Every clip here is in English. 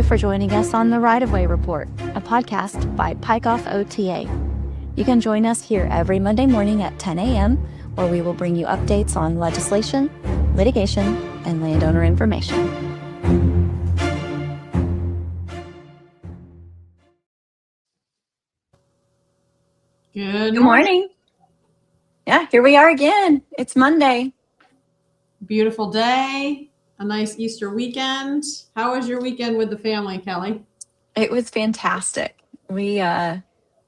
you for joining us on the Right of Way Report, a podcast by Pike Off OTA. You can join us here every Monday morning at 10 a.m., where we will bring you updates on legislation, litigation, and landowner information. Good morning. Yeah, here we are again. It's Monday. Beautiful day. A nice Easter weekend. How was your weekend with the family, Kelly? It was fantastic. We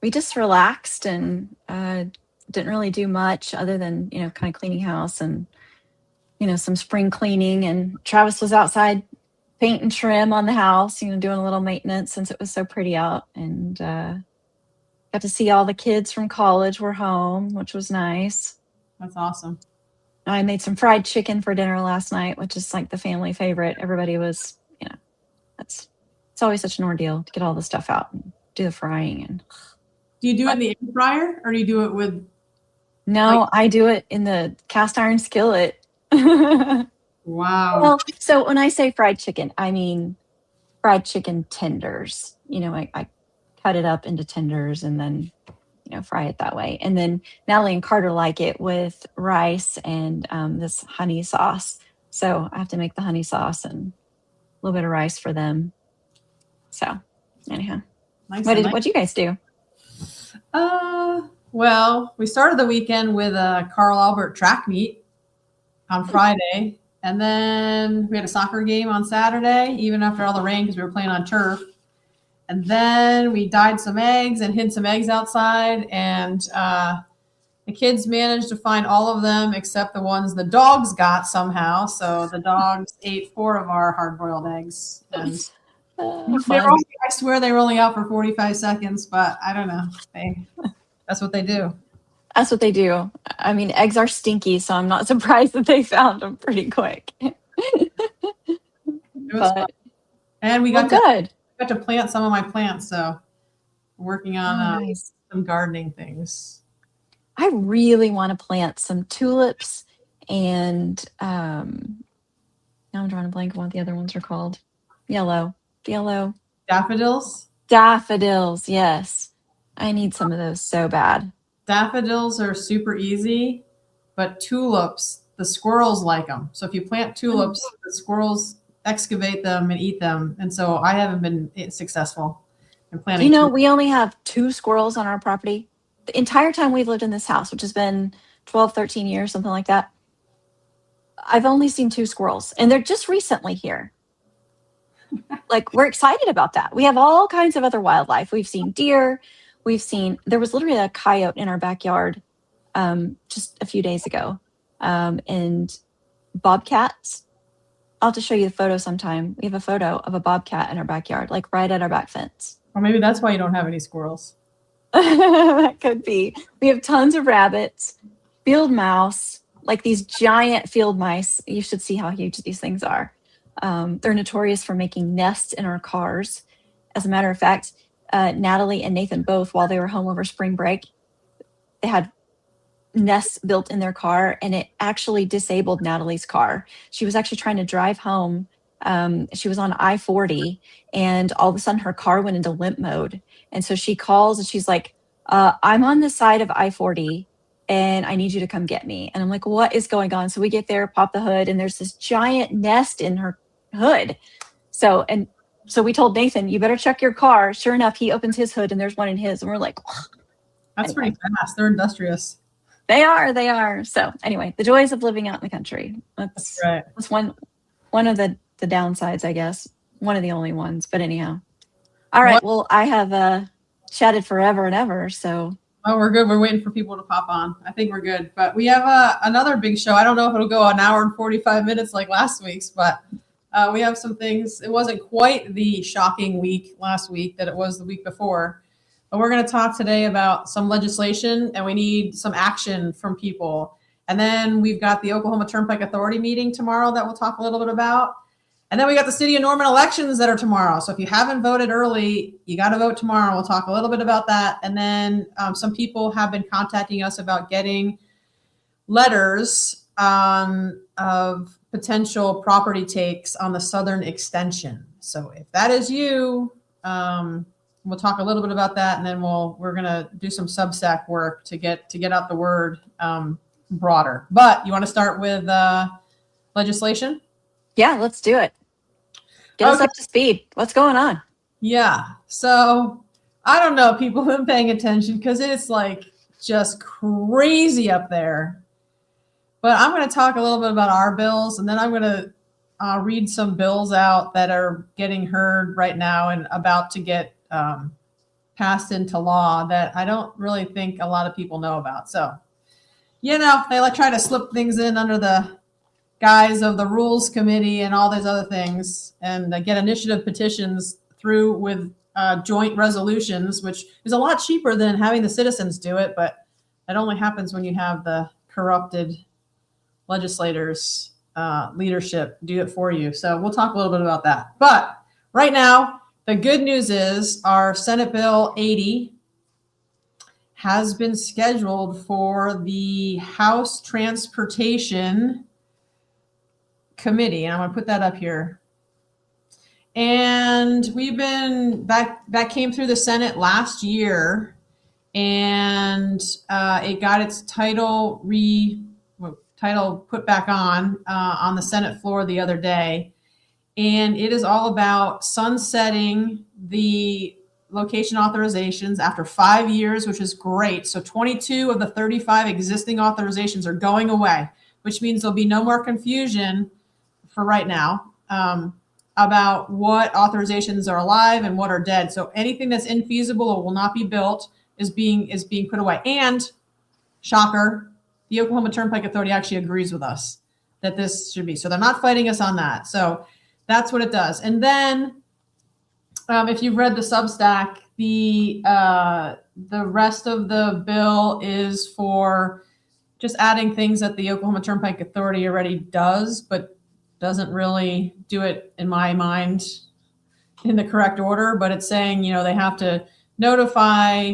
just relaxed and didn't really do much other than, kind of cleaning house and, some spring cleaning. And Travis was outside paint and trim on the house, doing a little maintenance since it was so pretty out. And got to see all the kids from college were home, which was nice. That's awesome. I made some fried chicken for dinner last night, which is like the family favorite. Everybody was, it's always such an ordeal to get all the stuff out and do the frying. And do you do it in the air fryer or do you do it with? No, I do it in the cast iron skillet. Wow. Well, so when I say fried chicken, I mean fried chicken tenders. I cut it up into tenders and then fry it that way. And then Natalie and Carter like it with rice and this honey sauce. So I have to make the honey sauce and a little bit of rice for them. So anyhow, Nice. what did you guys do? Well, we started the weekend with a Carl Albert track meet on Friday. And then we had a soccer game on Saturday, even after all the rain because we were playing on turf. And then we dyed some eggs and hid some eggs outside. And the kids managed to find all of them except the ones the dogs got somehow. So the dogs ate 4 of our hard-boiled eggs. And I swear they were only out for 45 seconds, but I don't know. That's what they do. That's what they do. I mean, eggs are stinky, so I'm not surprised that they found them pretty quick. It was fun. And we got to plant some of my plants, so we're working on some gardening things. I really want to plant some tulips and now I'm drawing a blank on what the other ones are called. Yellow. Daffodils? Daffodils, yes. I need some of those so bad. Daffodils are super easy, but tulips, the squirrels like them. So if you plant tulips, the squirrels excavate them and eat them. And so I haven't been successful in planting. We only have 2 squirrels on our property. The entire time we've lived in this house, which has been 12, 13 years, something like that, I've only seen 2 squirrels. And they're just recently here. Like, we're excited about that. We have all kinds of other wildlife. We've seen deer. There was literally a coyote in our backyard just a few days ago. And bobcats. I'll have to show you the photo sometime. We have a photo of a bobcat in our backyard, like right at our back fence. Or maybe that's why you don't have any squirrels. That could be. We have tons of rabbits, field mouse, like these giant field mice. You should see how huge these things are. They're notorious for making nests in our cars. As a matter of fact, Natalie and Nathan both, while they were home over spring break, they had nests built in their car, and it actually disabled Natalie's car. She was actually trying to drive home. She was on I-40, and all of a sudden her car went into limp mode. And so she calls and she's like, I'm on the side of I-40 and I need you to come get me. And I'm like, what is going on? So we get there, pop the hood, and there's this giant nest in her hood. So we told Nathan, you better check your car. Sure enough, he opens his hood and there's one in his. And we're like, That's pretty fast. They're industrious. They are. So anyway, the joys of living out in the country. That's right. That's one of the downsides, I guess. One of the only ones. But anyhow. All right. Well, I have chatted forever and ever. So. Oh, we're good. We're waiting for people to pop on. I think we're good. But we have another big show. I don't know if it'll go an hour and 45 minutes like last week's, but we have some things. It wasn't quite the shocking week last week that it was the week before. But we're going to talk today about some legislation, and we need some action from people. And then we've got the Oklahoma Turnpike Authority meeting tomorrow that we'll talk a little bit about. And then we got the City of Norman elections that are tomorrow. So if you haven't voted early, you got to vote tomorrow. We'll talk a little bit about that. And then some people have been contacting us about getting letters of potential property takes on the southern extension. So if that is you, we'll talk a little bit about that, and then we're gonna do some Substack work to get out the word broader. But you want to start with legislation? Yeah, let's do it. Get us up to speed. What's going on? Yeah. So I don't know, people who've been paying attention, because it's like just crazy up there. But I'm going to talk a little bit about our bills, and then I'm going to read some bills out that are getting heard right now and about to get passed into law that I don't really think a lot of people know about. So, they try to slip things in under the guise of the Rules Committee and all these other things, and get initiative petitions through with joint resolutions, which is a lot cheaper than having the citizens do it, but it only happens when you have the corrupted legislators leadership do it for you. So we'll talk a little bit about that. But right now, the good news is our Senate Bill 80 has been scheduled for the House Transportation Committee. And I'm going to put that up here. And we've been, that came through the Senate last year, and it got its title put back on the Senate floor the other day. And it is all about sunsetting the location authorizations after 5 years, which is great. So 22 of the 35 existing authorizations are going away, which means there'll be no more confusion for right now about what authorizations are alive and what are dead. So anything that's infeasible or will not be built is being put away. And shocker, the Oklahoma Turnpike Authority actually agrees with us that this should be. So they're not fighting us on that. So that's what it does. And then if you've read the Substack, the rest of the bill is for just adding things that the Oklahoma Turnpike Authority already does, but doesn't really do it, in my mind, in the correct order. But it's saying, they have to notify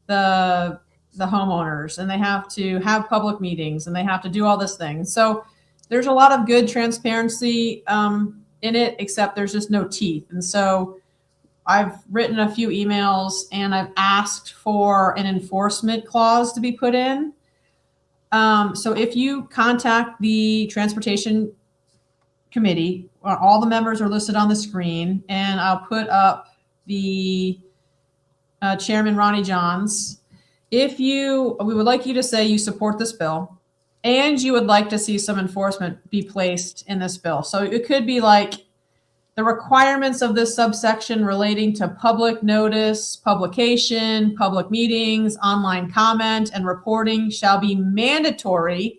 the homeowners, and they have to have public meetings, and they have to do all this thing. So there's a lot of good transparency in it, except there's just no teeth. And so I've written a few emails, and I've asked for an enforcement clause to be put in. So if you contact the Transportation Committee, all the members are listed on the screen, and I'll put up the Chairman Ronnie Johns. We would like you to say you support this bill, and you would like to see some enforcement be placed in this bill. So it could be like the requirements of this subsection relating to public notice, publication, public meetings, online comment, and reporting shall be mandatory,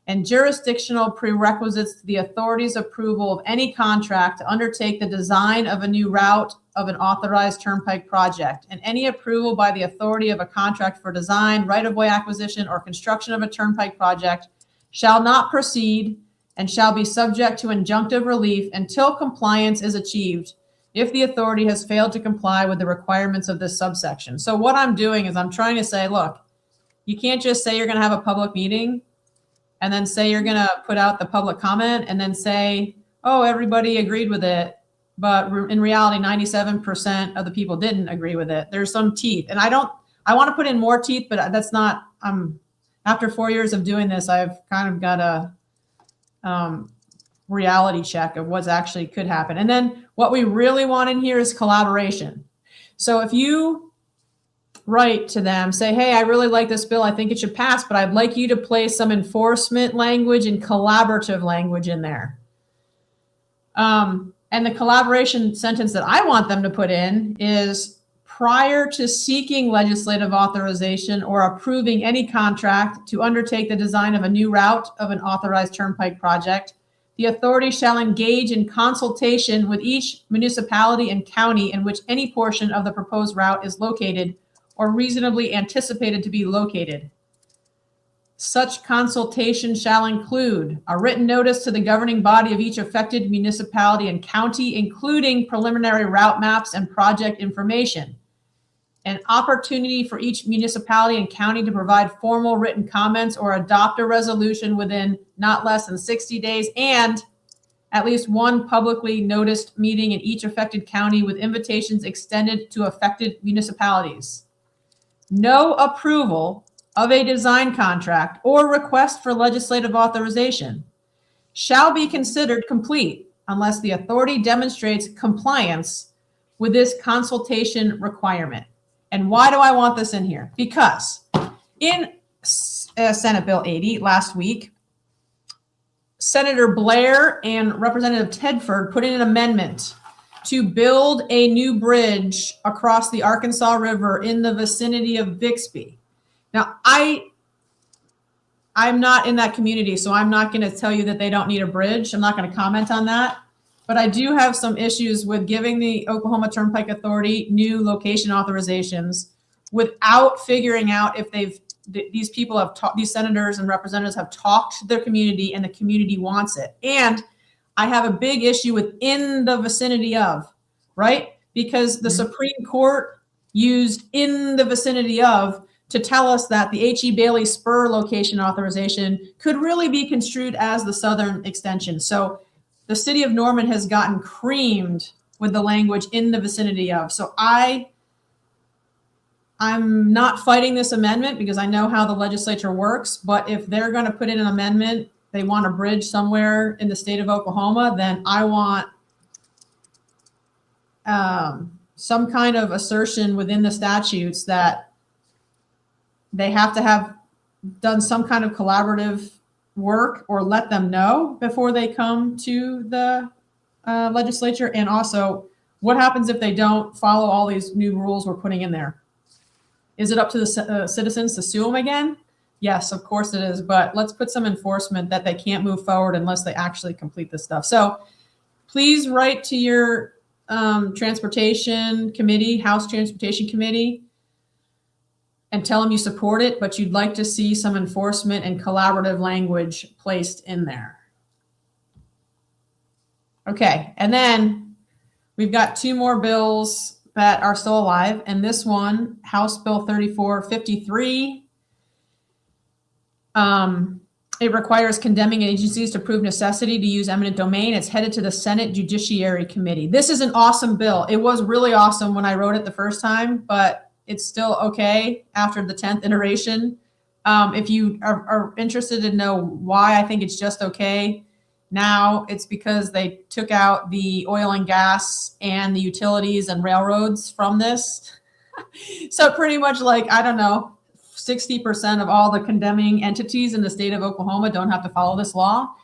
and jurisdictional prerequisites to the authority's approval of any contract to undertake the design of a new route of an authorized turnpike project, and any approval by the authority of a contract for design, right-of-way acquisition, or construction of a turnpike project shall not proceed and shall be subject to injunctive relief until compliance is achieved if the authority has failed to comply with the requirements of this subsection. So what I'm doing is I'm trying to say, look, you can't just say you're going to have a public meeting and then say you're going to put out the public comment and then say, oh, everybody agreed with it. But in reality, 97% of the people didn't agree with it. There's some teeth. And I want to put in more teeth, but that's not, after 4 years of doing this, I've kind of got a reality check of what's actually could happen. And then what we really want in here is collaboration. So if you write to them, say, hey, I really like this bill, I think it should pass, but I'd like you to place some enforcement language and collaborative language in there. And the collaboration sentence that I want them to put in is, prior to seeking legislative authorization or approving any contract to undertake the design of a new route of an authorized turnpike project, the authority shall engage in consultation with each municipality and county in which any portion of the proposed route is located or reasonably anticipated to be located. Such consultation shall include a written notice to the governing body of each affected municipality and county, including preliminary route maps and project information, an opportunity for each municipality and county to provide formal written comments or adopt a resolution within not less than 60 days, and at least one publicly noticed meeting in each affected county with invitations extended to affected municipalities. No approval of a design contract or request for legislative authorization shall be considered complete unless the authority demonstrates compliance with this consultation requirement. And why do I want this in here? Because in Senate Bill 80 last week, Senator Blair and Representative Tedford put in an amendment to build a new bridge across the Arkansas River in the vicinity of Bixby. Now, I'm not in that community, so I'm not going to tell you that they don't need a bridge. I'm not going to comment on that. But I do have some issues with giving the Oklahoma Turnpike Authority new location authorizations without figuring out if these people have talked, these senators and representatives have talked to their community and the community wants it. And I have a big issue with in the vicinity of, right? Because the Supreme Court used in the vicinity of to tell us that the H.E. Bailey Spur location authorization could really be construed as the southern extension. So the city of Norman has gotten creamed with the language in the vicinity of. So I'm not fighting this amendment because I know how the legislature works, but if they're going to put in an amendment, they want a bridge somewhere in the state of Oklahoma, then I want some kind of assertion within the statutes that they have to have done some kind of collaborative work or let them know before they come to the legislature. And also, what happens if they don't follow all these new rules we're putting in there? Is it up to the citizens to sue them again? Yes, of course it is. But let's put some enforcement that they can't move forward unless they actually complete this stuff. So please write to your transportation committee, House Transportation Committee, and tell them you support it, but you'd like to see some enforcement and collaborative language placed in there. Okay, and then we've got two more bills that are still alive, and this one, House Bill 3453, it requires condemning agencies to prove necessity to use eminent domain. It's headed to the Senate Judiciary Committee. This is an awesome bill. It was really awesome when I wrote it the first time, but it's still okay after the 10th iteration. If you are interested to know why I think it's just okay now, it's because they took out the oil and gas and the utilities and railroads from this. So pretty much like, I don't know, 60% of all the condemning entities in the state of Oklahoma don't have to follow this law.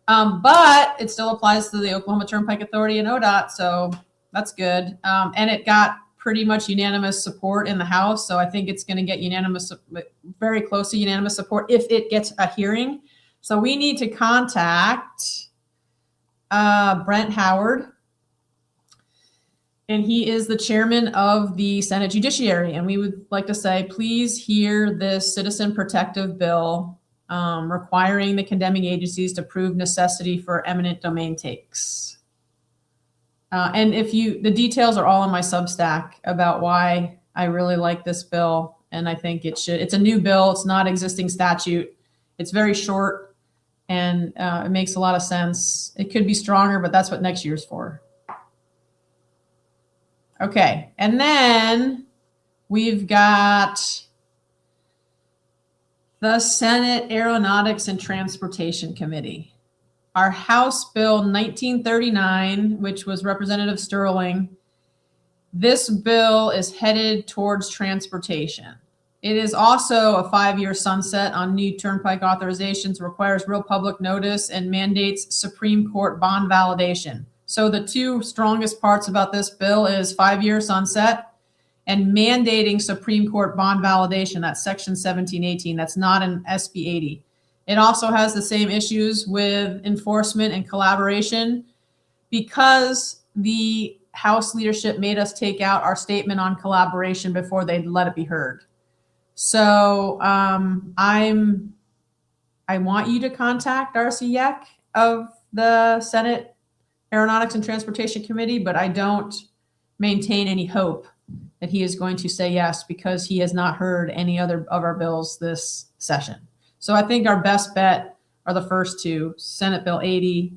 But it still applies to the Oklahoma Turnpike Authority and ODOT, so that's good. And it got pretty much unanimous support in the House, so I think it's going to get unanimous, very close to unanimous support if it gets a hearing. So we need to contact Brent Howard, and he is the chairman of the Senate Judiciary. And we would like to say, please hear this citizen protective bill requiring the condemning agencies to prove necessity for eminent domain takes. And the details are all in my Substack about why I really like this bill. And I think it's a new bill. It's not existing statute. It's very short and it makes a lot of sense. It could be stronger, but that's what next year's for. Okay, and then we've got the Senate Aeronautics and Transportation Committee. Our House Bill 1939, which was Representative Sterling, this bill is headed towards transportation. It is also a 5-year sunset on new turnpike authorizations, requires real public notice, and mandates Supreme Court bond validation. So the two strongest parts about this bill is 5-year sunset and mandating Supreme Court bond validation. That's Section 1718. That's not in SB 80. It also has the same issues with enforcement and collaboration because the House leadership made us take out our statement on collaboration before they'd let it be heard. So I want you to contact Darcy Yeck of the Senate Aeronautics and Transportation Committee, but I don't maintain any hope that he is going to say yes because he has not heard any other of our bills this session. So I think our best bet are the first two, Senate Bill 80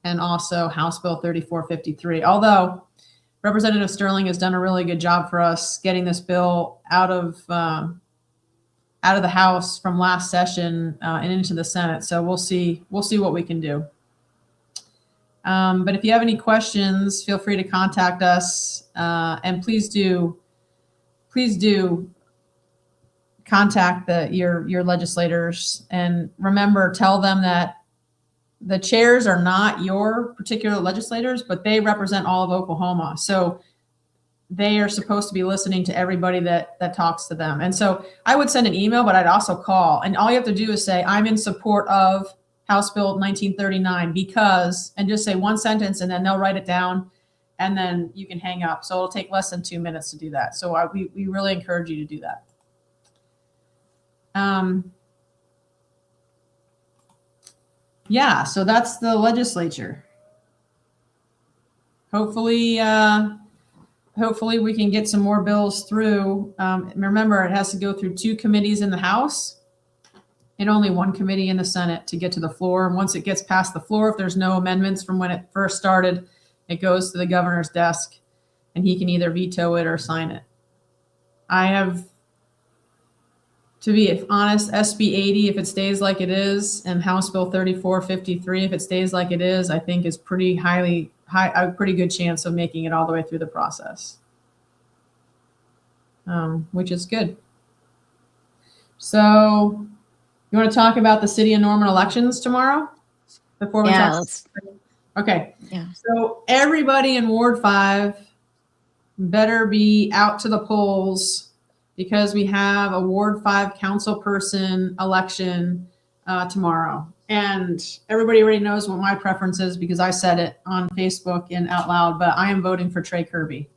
and also House Bill 3453. Although Representative Sterling has done a really good job for us getting this bill out of the House from last session and into the Senate. So we'll see what we can do. But if you have any questions, feel free to contact us, and please do contact your legislators, and remember, tell them that the chairs are not your particular legislators, but they represent all of Oklahoma. So they are supposed to be listening to everybody that talks to them. And so I would send an email, but I'd also call. And all you have to do is say, I'm in support of House Bill 1939 because, and just say one sentence, and then they'll write it down, and then you can hang up. So it'll take less than 2 minutes to do that. So we really encourage you to do that. Yeah, so that's the legislature. Hopefully we can get some more bills through. Remember, it has to go through 2 committees in the House and only 1 committee in the Senate to get to the floor. And once it gets past the floor, if there's no amendments from when it first started, it goes to the governor's desk, and he can either veto it or sign it. I have, to be honest, SB 80, if it stays like it is, and House Bill 3453, if it stays like it is, I think is pretty a pretty good chance of making it all the way through the process, which is good. So you want to talk about the city of Norman elections tomorrow before we talk? Okay. Yeah. So everybody in Ward 5 better be out to the polls, because we have a Ward 5 council person election tomorrow. And everybody already knows what my preference is because I said it on Facebook and out loud, but I am voting for Trey Kirby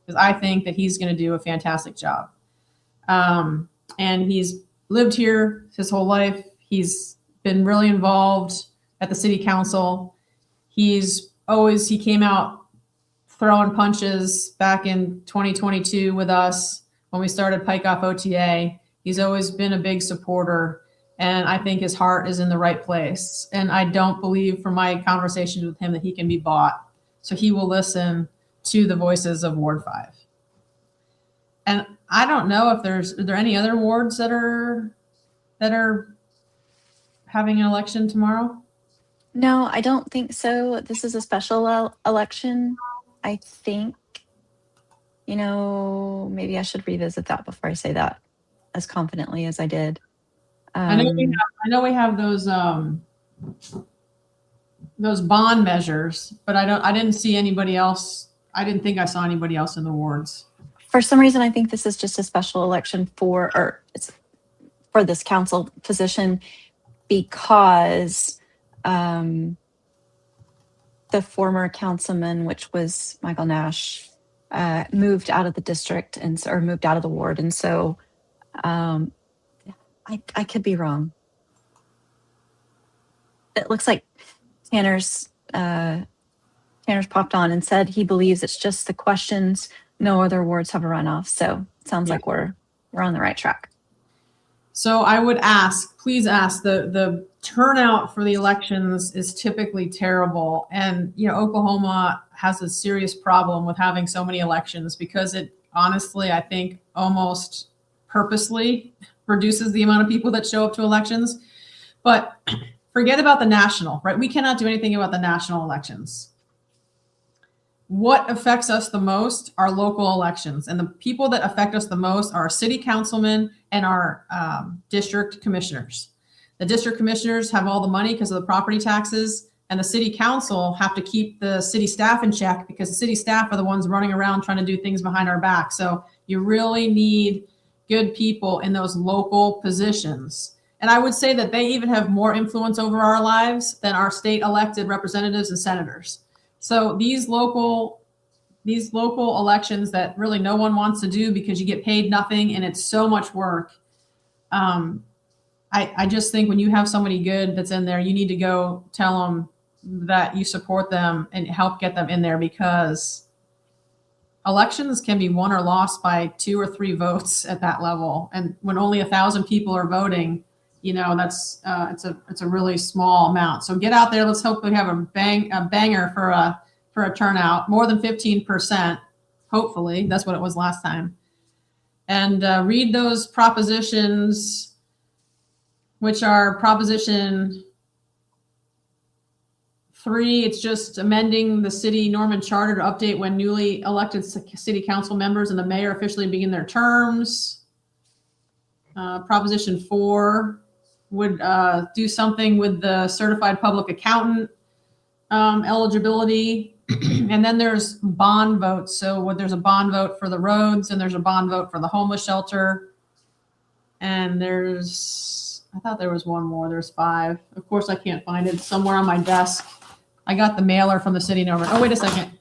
because I think that he's going to do a fantastic job. And he's lived here his whole life. He's been really involved at the city council. He came out throwing punches back in 2022 with us when we started Pike Off OTA. He's always been a big supporter, and I think his heart is in the right place. And I don't believe from my conversations with him that he can be bought. So he will listen to the voices of Ward 5. And I don't know if are there any other wards that are having an election tomorrow? No, I don't think so. This is a special election. I think, maybe I should revisit that before I say that as confidently as I did. I know we have those bond measures, but I didn't see anybody else. I didn't think I saw anybody else in the wards. For some reason, I think this is just a special election for this council position because the former councilman, which was Michael Nash, moved out of the district or moved out of the ward. And so I could be wrong. It looks like Tanner's popped on and said he believes it's just the questions. No other wards have a runoff. So it sounds like we're on the right track. So I would please ask, the turnout for the elections is typically terrible. And, Oklahoma has a serious problem with having so many elections because it honestly, I think, almost purposely reduces the amount of people that show up to elections. But forget about the national, right? We cannot do anything about the national elections. What affects us the most are local elections. And the people that affect us the most are our city councilmen and our district commissioners. The district commissioners have all the money because of the property taxes, and the city council have to keep the city staff in check because the city staff are the ones running around trying to do things behind our back. So you really need good people in those local positions. And I would say that they even have more influence over our lives than our state elected representatives and senators. So these local elections that really no one wants to do because you get paid nothing and it's so much work. I just think when you have somebody good that's in there, you need to go tell them that you support them and help get them in there, because elections can be won or lost by 2 or 3 votes at that level. And when only 1,000 people are voting, that's it's a really small amount. So get out there. Let's hope we have a banger for a turnout, more than 15%. Hopefully, that's what it was last time. And read those propositions, which are Proposition 3. It's just amending the city Norman charter to update when newly elected city council members and the mayor officially begin their terms. Proposition 4 would do something with the certified public accountant eligibility. And then there's bond votes. So there's a bond vote for the roads, and there's a bond vote for the homeless shelter. And I thought there was one more. There's 5. Of course, I can't find it. It's somewhere on my desk. I got the mailer from the city Norman. Oh, wait a second.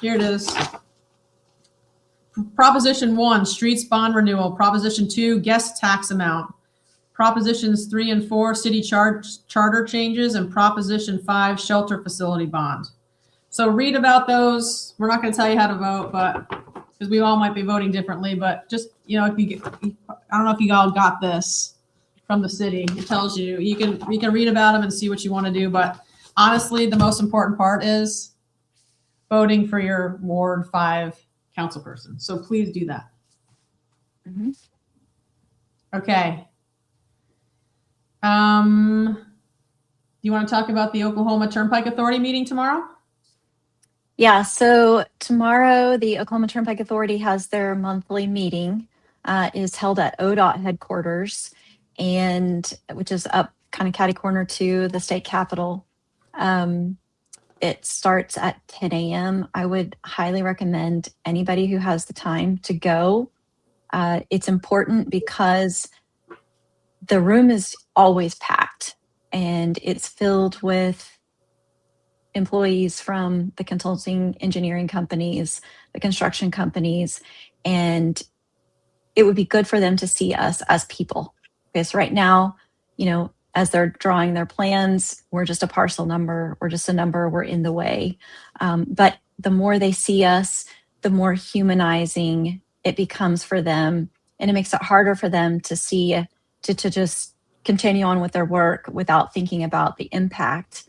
Here it is. Proposition 1, streets bond renewal. Proposition 2, guest tax amount. Propositions 3 and 4, city charter changes, and Proposition 5, shelter facility bond. So read about those. We're not going to tell you how to vote, but because we all might be voting differently, but just, if I don't know if you all got this from the city. It tells you can read about them and see what you want to do. But honestly, the most important part is voting for your Ward 5 council person. So please do that. Mm-hmm. Okay. Do you want to talk about the Oklahoma Turnpike Authority meeting tomorrow? Yeah, so tomorrow the Oklahoma Turnpike Authority has their monthly meeting. Is held at ODOT headquarters, and which is up kind of catty corner to the state capitol. It starts at 10 a.m. I would highly recommend anybody who has the time to go. It's important because the room is always packed, and it's filled with employees from the consulting engineering companies, the construction companies, and it would be good for them to see us as people. Because right now, as they're drawing their plans, we're just a parcel number, we're just a number, we're in the way. But the more they see us, the more humanizing it becomes for them. And it makes it harder for them to see, to just continue on with their work without thinking about the impact,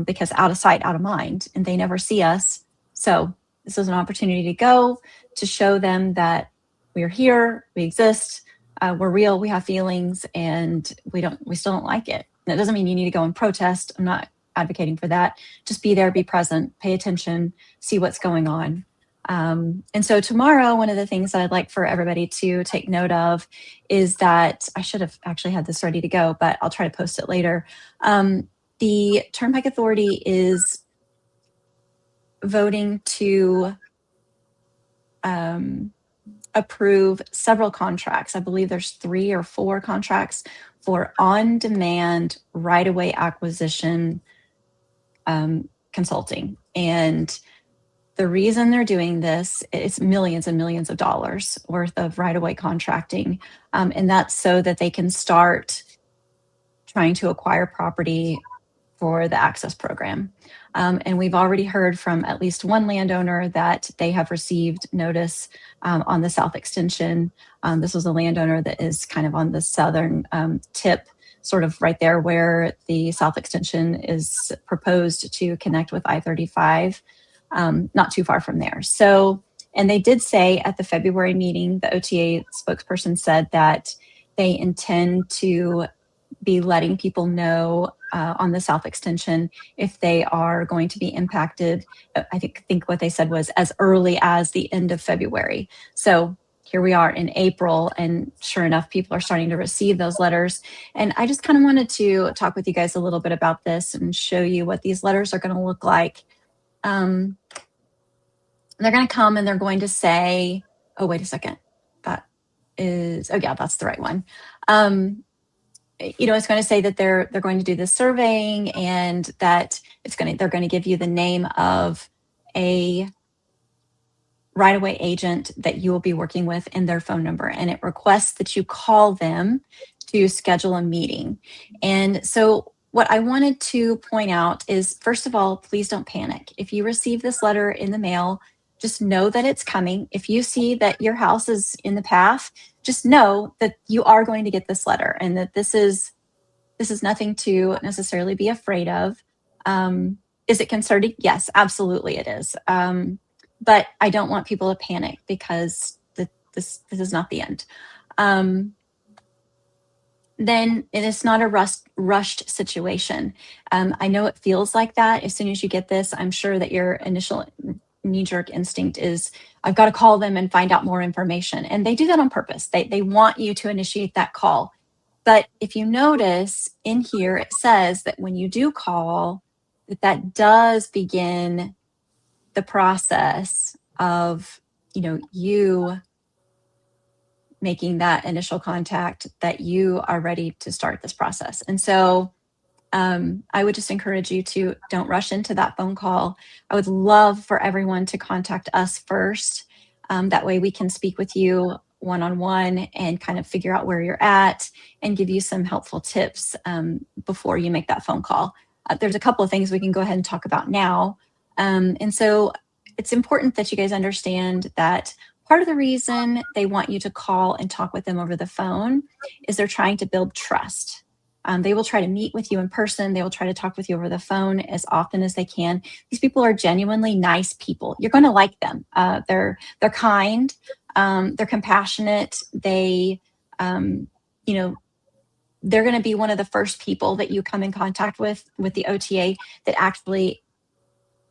because out of sight, out of mind, and they never see us. So this is an opportunity to go to show them that we're here, we exist, we're real, we have feelings, and we still don't like it. That doesn't mean you need to go and protest. I'm not advocating for that. Just be there, be present, pay attention, see what's going on. And so tomorrow, one of the things that I'd like for everybody to take note of is that I should have actually had this ready to go, but I'll try to post it later. The Turnpike Authority is voting to approve several contracts. I believe there's 3 or 4 contracts for on-demand right-of-way acquisition consulting. And the reason they're doing this, it's millions and millions of dollars worth of right-of-way contracting. And that's so that they can start trying to acquire property for the access program. And we've already heard from at least one landowner that they have received notice on the South Extension. This was a landowner that is kind of on the southern tip, sort of right there where the South Extension is proposed to connect with I-35, not too far from there. So, and they did say at the February meeting, the OTA spokesperson said that they intend to be letting people know on the South Extension if they are going to be impacted. I think what they said was as early as the end of February. So here we are in April, and sure enough, people are starting to receive those letters. And I just kind of wanted to talk with you guys a little bit about this and show you what these letters are going to look like. They're going to come and they're going to say, oh, wait a second. That is, oh yeah, that's the right one. It's going to say that they're going to do this surveying, and that they're going to give you the name of a right-of-way agent that you will be working with and their phone number. And it requests that you call them to schedule a meeting. And so what I wanted to point out is, first of all, please don't panic. If you receive this letter in the mail, just know that it's coming. If you see that your house is in the path, just know that you are going to get this letter, and that this is nothing to necessarily be afraid of. Is it concerning? Yes, absolutely it is. But I don't want people to panic, because this is not the end. Then it is not a rushed situation. I know it feels like that. As soon as you get this, I'm sure that your initial knee-jerk instinct is, I've got to call them and find out more information. And they do that on purpose. They want you to initiate that call. But if you notice in here, it says that when you do call, that does begin the process of, you making that initial contact, that you are ready to start this process. And so I would just encourage you to don't rush into that phone call. I would love for everyone to contact us first. That way we can speak with you one-on-one and kind of figure out where you're at and give you some helpful tips before you make that phone call. There's a couple of things we can go ahead and talk about now. And so it's important that you guys understand that part of the reason they want you to call and talk with them over the phone is they're trying to build trust. They will try to meet with you in person. They will try to talk with you over the phone as often as they can. These people are genuinely nice people. You're going to like them. They're kind. They're compassionate. They're going to be one of the first people that you come in contact with the OTA that actually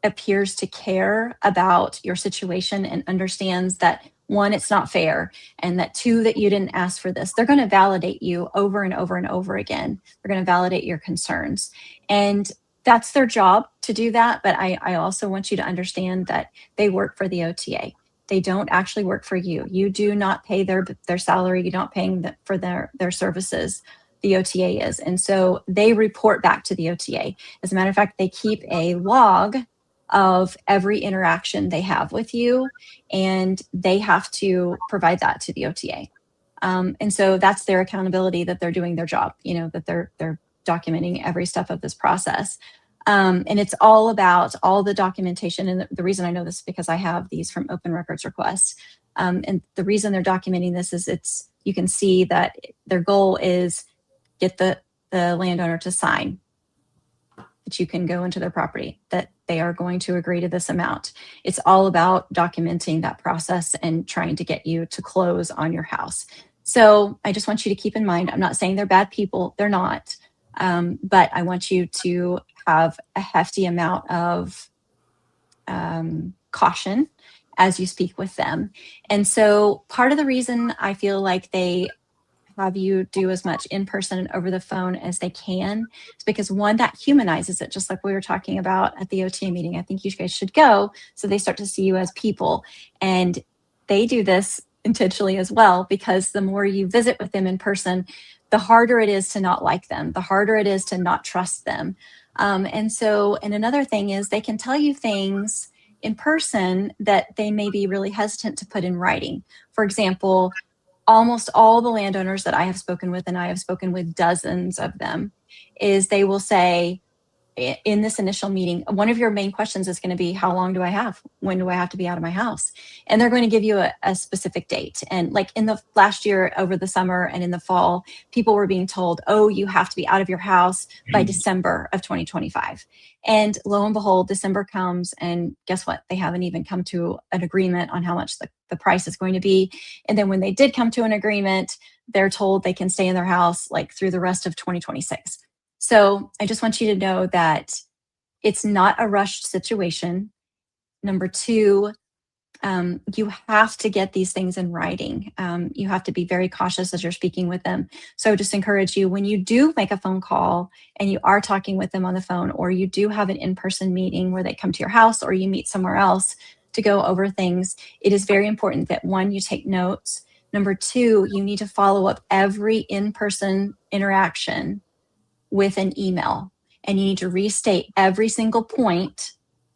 appears to care about your situation and understands that, one, it's not fair, and that, two, that you didn't ask for this. They're going to validate you over and over and over again. They're going to validate your concerns. And that's their job to do that. But I also want you to understand that they work for the OTA. They don't actually work for you. You do not pay their salary. You're not paying for their services. The OTA is. And so they report back to the OTA. As a matter of fact, they keep a log of every interaction they have with you, and they have to provide that to the OTA. And so that's their accountability, that they're doing their job, that they're documenting every step of this process. And it's all about all the documentation. And the reason I know this is because I have these from open records requests. And the reason they're documenting this is you can see that their goal is get the landowner to sign that you can go into their property, that they are going to agree to this amount. It's all about documenting that process and trying to get you to close on your house. So I just want you to keep in mind, I'm not saying they're bad people, they're not, but I want you to have a hefty amount of caution as you speak with them. And so part of the reason I feel like they have you do as much in person and over the phone as they can is because, one, that humanizes it, just like we were talking about at the OTA meeting. I think you guys should go so they start to see you as people. And they do this intentionally as well, because the more you visit with them in person, the harder it is to not like them, the harder it is to not trust them. And another thing is they can tell you things in person that they may be really hesitant to put in writing. For example, almost all the landowners that I have spoken with, and I have spoken with dozens of them, is they will say in this initial meeting, one of your main questions is going to be, how long do I have? When do I have to be out of my house? And they're going to give you a specific date. And like in the last year, over the summer and in the fall, people were being told, oh, you have to be out of your house by December of 2025. And lo and behold, December comes, and guess what? They haven't even come to an agreement on how much the price is going to be. And then when they did come to an agreement, they're told they can stay in their house like through the rest of 2026. So I just want you to know that it's not a rushed situation. Number two, you have to get these things in writing. You have to be very cautious as you're speaking with them. So I just encourage you, when you do make a phone call and you are talking with them on the phone, or you do have an in-person meeting where they come to your house or you meet somewhere else to go over things, it is very important that, one, you take notes. Number two, you need to follow up every in-person interaction with an email, and you need to restate every single point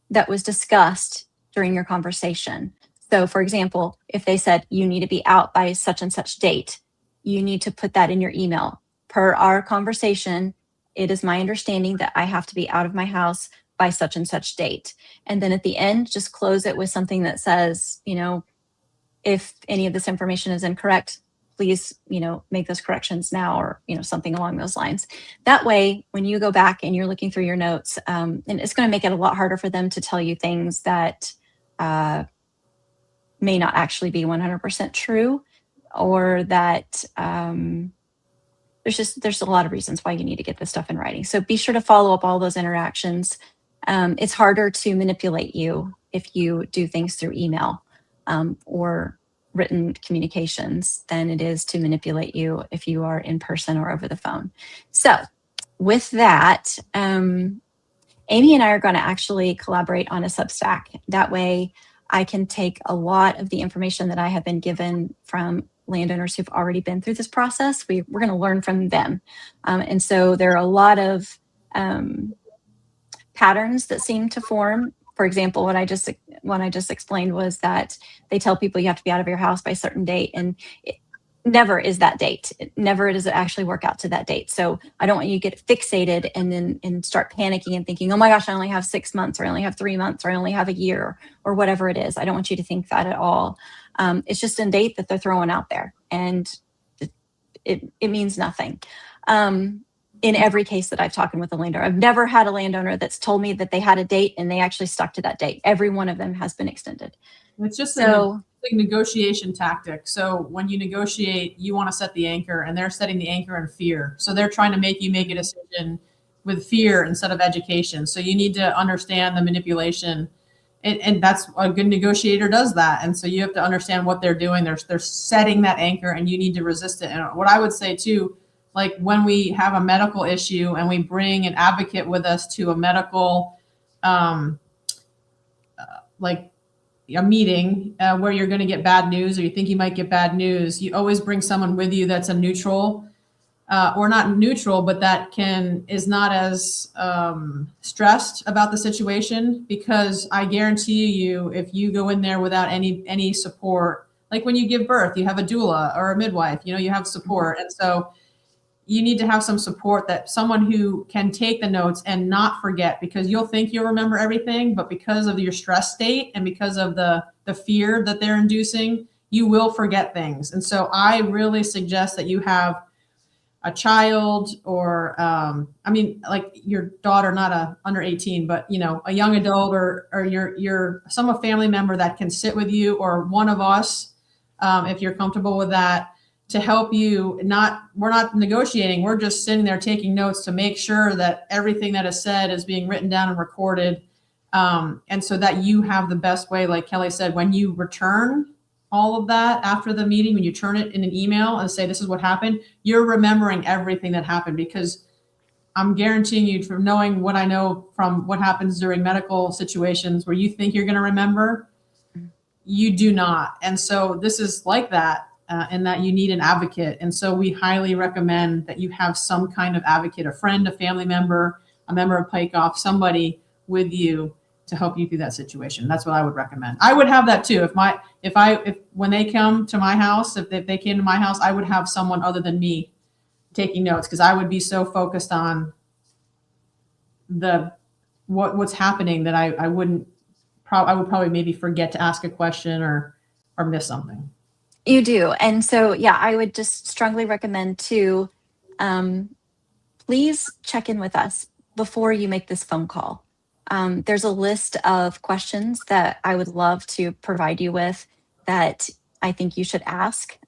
that was discussed during your conversation. So for example, if they said you need to be out by such and such date, you need to put that in your email. Per our conversation, it is my understanding that I have to be out of my house by such and such date. And then at the end, just close it with something that says, if any of this information is incorrect, please, make those corrections now, or, something along those lines. That way, when you go back and you're looking through your notes, and it's going to make it a lot harder for them to tell you things that may not actually be 100% true, or that there's a lot of reasons why you need to get this stuff in writing. So be sure to follow up all those interactions. It's harder to manipulate you if you do things through email or written communications than it is to manipulate you if you are in person or over the phone. So with that, Amy and I are going to actually collaborate on a Substack. That way I can take a lot of the information that I have been given from landowners who've already been through this process. We're going to learn from them. And so there are a lot of patterns that seem to form. For example, what I just explained was that they tell people you have to be out of your house by a certain date, and it never is that date. Never does it actually work out to that date. So I don't want you to get fixated and start panicking and thinking, oh my gosh, I only have 6 months, or I only have 3 months, or I only have a year, or whatever it is. I don't want you to think that at all. It's just a date that they're throwing out there, and it means nothing. In every case that I've talked with a landowner, I've never had a landowner that's told me that they had a date and they actually stuck to that date. Every one of them has been extended. It's just a negotiation tactic. So when you negotiate, you want to set the anchor, and they're setting the anchor in fear. So they're trying to make you make a decision with fear instead of education. So you need to understand the manipulation. And that's a good negotiator does that. And so you have to understand what they're doing. They're setting that anchor, and you need to resist it. And what I would say too, like when we have a medical issue and we bring an advocate with us to a medical, like a meeting where you're going to get bad news, or you think you might get bad news, you always bring someone with you that's a neutral, or not neutral, but that is not as stressed about the situation. Because I guarantee you, if you go in there without any support, like when you give birth, you have a doula or a midwife, you have support. And so you need to have some support, that someone who can take the notes and not forget, because you'll think you'll remember everything, but because of your stress state and because of the fear that they're inducing, you will forget things. And so I really suggest that you have a child, or like your daughter, not under 18, but a young adult, or your some family member that can sit with you, or one of us, if you're comfortable with that, to help you. We're not negotiating. We're just sitting there taking notes to make sure that everything that is said is being written down and recorded. And so that you have the best way, like Kelly said, when you return all of that after the meeting, when you turn it in an email and say, this is what happened, you're remembering everything that happened. Because I'm guaranteeing you, from knowing what I know from what happens during medical situations where you think you're going to remember, you do not. And so this is like that. And that you need an advocate. And so we highly recommend that you have some kind of advocate, a friend, a family member, a member of Pike Off, somebody with you to help you through that situation. That's what I would recommend. I would have that too. If when they come to my house, if they came to my house, I would have someone other than me taking notes, because I would be so focused on what's happening that I would probably maybe forget to ask a question or miss something. You do. And so, yeah, I would just strongly recommend to please check in with us before you make this phone call. There's a list of questions that I would love to provide you with that I think you should ask.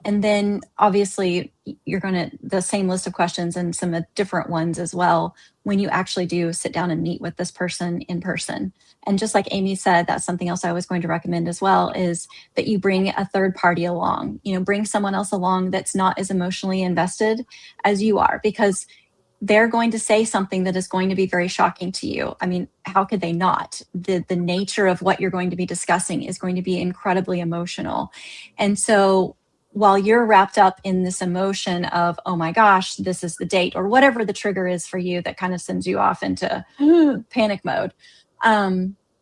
And then obviously you're the same list of questions and some different ones as well when you actually do sit down and meet with this person in person. And just like Amy said, that's something else I was going to recommend as well, is that you bring a third party along, bring someone else along that's not as emotionally invested as you are, because they're going to say something that is going to be very shocking to you. I mean, how could they not? The nature of what you're going to be discussing is going to be incredibly emotional. And so while you're wrapped up in this emotion of, oh my gosh, this is the date, or whatever the trigger is for you that kind of sends you off into panic mode,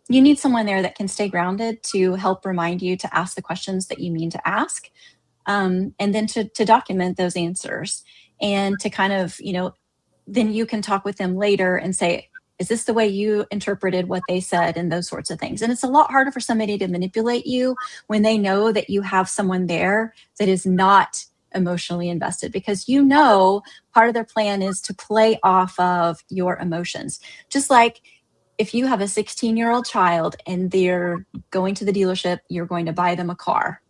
you need someone there that can stay grounded to help remind you to ask the questions that you mean to ask, and then to document those answers, and to kind of, then you can talk with them later and say, Is this the way you interpreted what they said, and those sorts of things. And it's a lot harder for somebody to manipulate you when they know that you have someone there that is not emotionally invested, because you know part of their plan is to play off of your emotions. Just like if you have a 16-year-old child and they're going to the dealership, you're going to buy them a car.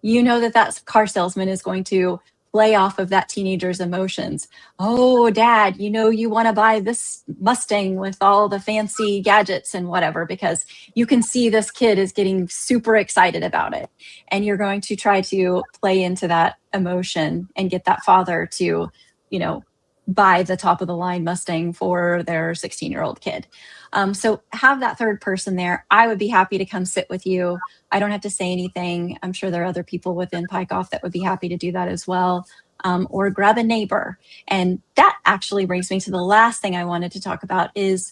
You know that that car salesman is going to play off of that teenager's emotions. Oh, dad, you know, you want to buy this Mustang with all the fancy gadgets and whatever, because you can see this kid is getting super excited about it. And you're going to try to play into that emotion and get that father to, you know, buy the top of the line Mustang for their 16-year-old kid. So have that third person there. I would be happy to come sit with you. I don't have to say anything. I'm sure there are other people within Pike-Off that would be happy to do that as well. Or grab a neighbor. And that actually brings me to the last thing I wanted to talk about is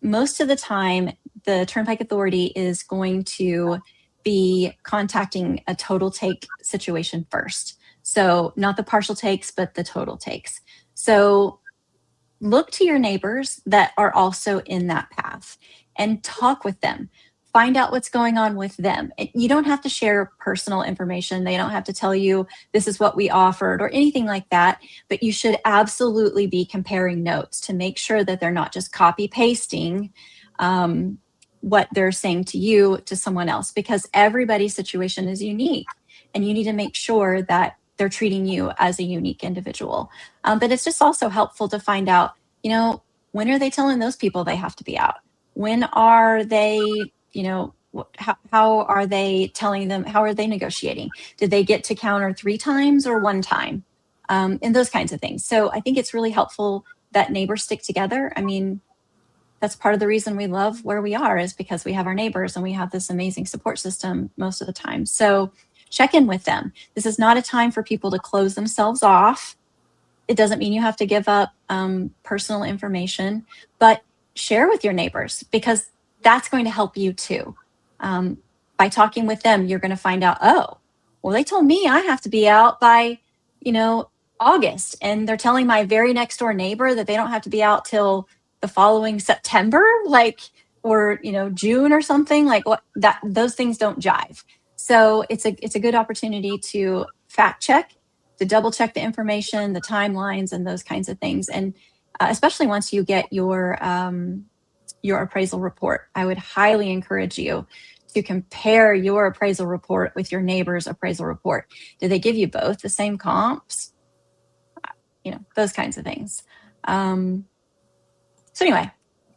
most of the time, the Turnpike Authority is going to be contacting a total take situation first. So not the partial takes, but the total takes. So look to your neighbors that are also in that path and talk with them. Find out what's going on with them. You don't have to share personal information. They don't have to tell you this is what we offered or anything like that, but you should absolutely be comparing notes to make sure that they're not just copy pasting what they're saying to you to someone else, because everybody's situation is unique and you need to make sure that they're treating you as a unique individual. But it's just also helpful to find out, you know, when are they telling those people they have to be out? When are they, you know, how are they telling them, how are they negotiating? Did they get to counter 3 times or 1 time? And those kinds of things. So I think it's really helpful that neighbors stick together. I mean, that's part of the reason we love where we are, is because we have our neighbors and we have this amazing support system most of the time. So check in with them. This is not a time for people to close themselves off. It doesn't mean you have to give up personal information, but share with your neighbors, because that's going to help you too. By talking with them, you're going to find out, oh, well, they told me I have to be out by, you know, August, and they're telling my very next door neighbor that they don't have to be out till the following September, like, or, you know, June or something. Like, what, that those things don't jive. So it's a good opportunity to fact check, to double check the information, the timelines, and those kinds of things. And especially once you get your appraisal report, I would highly encourage you to compare your appraisal report with your neighbor's appraisal report. Did they give you both the same comps? You know, those kinds of things. So anyway,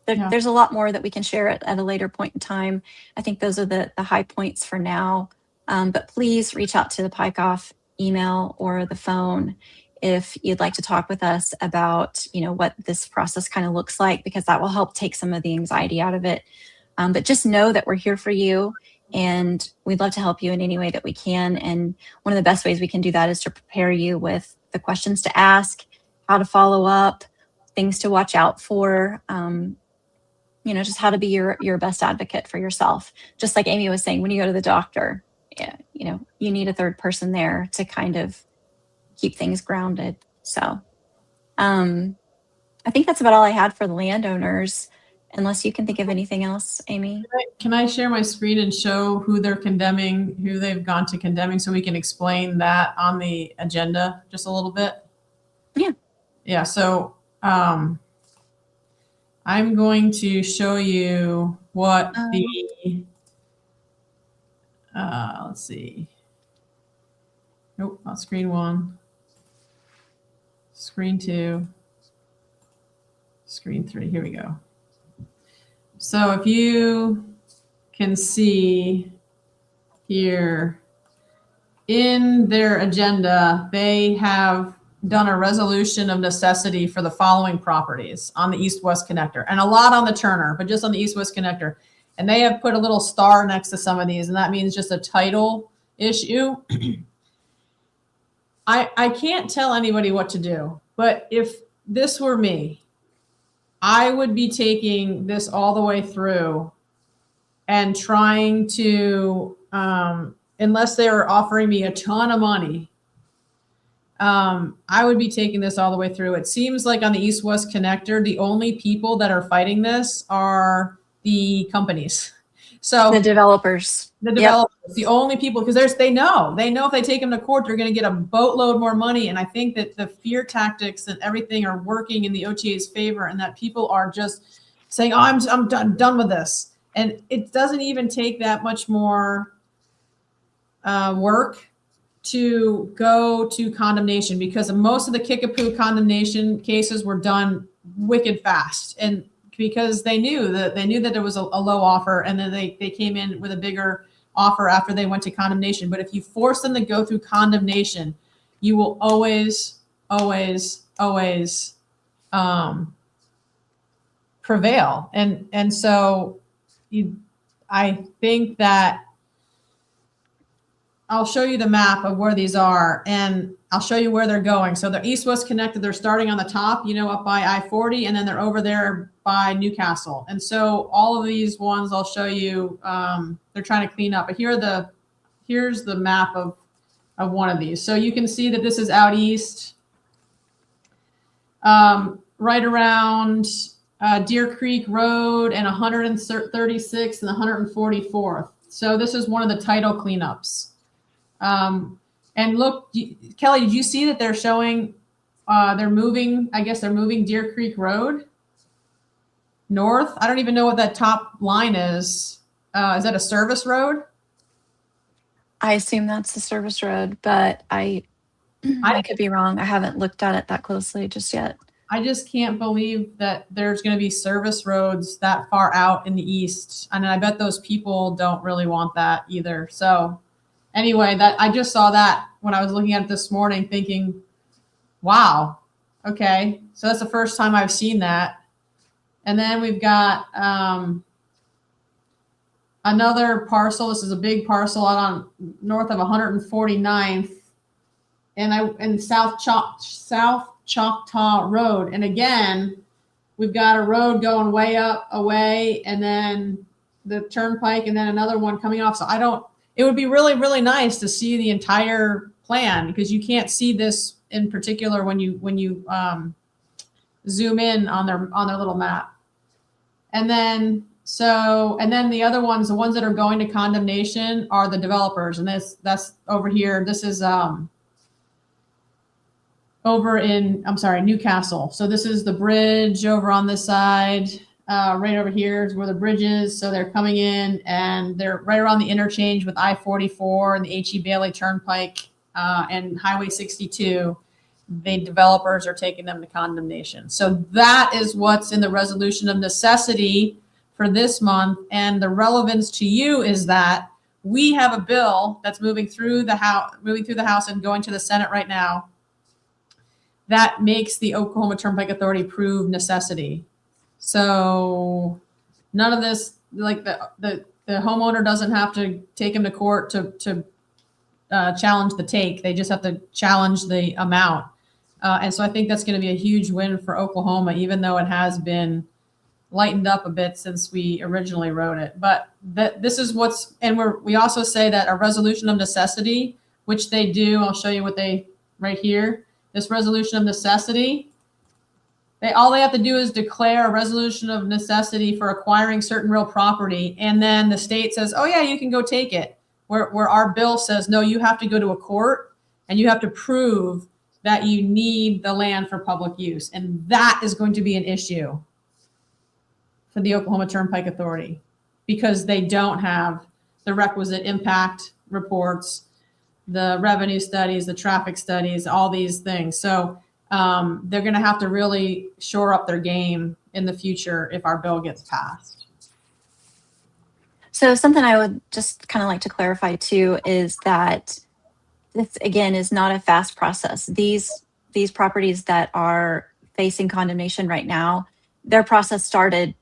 there's a lot more that we can share at a later point in time. I think those are the high points for now. But please reach out to the Pike-Off email or the phone if you'd like to talk with us about, you know, what this process kind of looks like, because that will help take some of the anxiety out of it. But just know that we're here for you, and we'd love to help you in any way that we can. And one of the best ways we can do that is to prepare you with the questions to ask, how to follow up, things to watch out for, you know, just how to be your best advocate for yourself. Just like Amy was saying, when you go to the doctor, you know, you need a third person there to kind of keep things grounded. So I think that's about all I had for the landowners, unless you can think of anything else, Amy. Can I share my screen and show who they're condemning, who they've gone to condemning, so we can explain that on the agenda just a little bit? Yeah. Yeah, so I'm going to show you what the, let's see. Nope, not screen 1. Screen 2. Screen 3, here we go. So if you can see here in their agenda, they have done a resolution of necessity for the following properties on the East-West connector, and a lot on the Turner, but just on the East-West connector. And they have put a little star next to some of these, and that means just a title issue. I can't tell anybody what to do, but if this were me, I would be taking this all the way through and trying to, unless they were offering me a ton of money, I would be taking this all the way through. It seems like on the East-West connector, the only people that are fighting this are the companies. So The developers. the Yep. developers, the only people, because they know if they take them to court, they're going to get a boatload more money. And I think that the fear tactics and everything are working in the OTA's favor, and that people are just saying, "Oh, I'm done with this." And it doesn't even take that much more work to go to condemnation, because most of the Kickapoo condemnation cases were done wicked fast, and because they knew that there was a low offer, and then they came in with a bigger offer after they went to condemnation. But if you force them to go through condemnation, you will always prevail. And so I think that I'll show you the map of where these are, and I'll show you where they're going. So they're east-west connected. They're starting on the top, up by I-40, and then they're over there by Newcastle. And so all of these ones I'll show you, they're trying to clean up. But here's the map of one of these. So you can see that this is out east, right around Deer Creek Road and 136th and 144th. So this is one of the title cleanups. And look, Kelly, did you see that they're showing, they're moving Deer Creek Road north? I don't even know what that top line is. Is that a service road? I assume that's the service road, but I could be wrong. I haven't looked at it that closely just yet. I just can't believe that there's going to be service roads that far out in the east. And I bet those people don't really want that either. So anyway, I just saw that when I was looking at it this morning, thinking, wow, okay. So that's the first time I've seen that. And then we've got another parcel. This is a big parcel out on north of 149th and South Choctaw Road. And again, we've got a road going way up away, and then the turnpike, and then another one coming off. So it would be really, really nice to see the entire plan, because you can't see this in particular when you zoom in on their little map. And then the other ones, the ones that are going to condemnation, are the developers. And that's over here. This is over in, Newcastle. So this is the bridge over on this side. Right over here is where the bridge is. So they're coming in, and they're right around the interchange with I-44 and the H.E. Bailey Turnpike and Highway 62. The developers are taking them to condemnation. So that is what's in the resolution of necessity for this month. And the relevance to you is that we have a bill that's moving through the House and going to the Senate right now that makes the Oklahoma Turnpike Authority prove necessity. So none of this, like the homeowner doesn't have to take him to court to challenge the take. They just have to challenge the amount. And so I think that's going to be a huge win for Oklahoma, even though it has been lightened up a bit since we originally wrote it. But this is what's, and we also say that a resolution of necessity, which they do, I'll show you what right here, this resolution of necessity, all they have to do is declare a resolution of necessity for acquiring certain real property. And then the state says, oh yeah, you can go take it. Where our bill says, no, you have to go to a court and you have to prove that you need the land for public use. And that is going to be an issue for the Oklahoma Turnpike Authority, because they don't have the requisite impact reports, the revenue studies, the traffic studies, all these things. So they're going to have to really shore up their game in the future if our bill gets passed. So something I would just kind of like to clarify too is that this, again, is not a fast process. These properties that are facing condemnation right now, their process started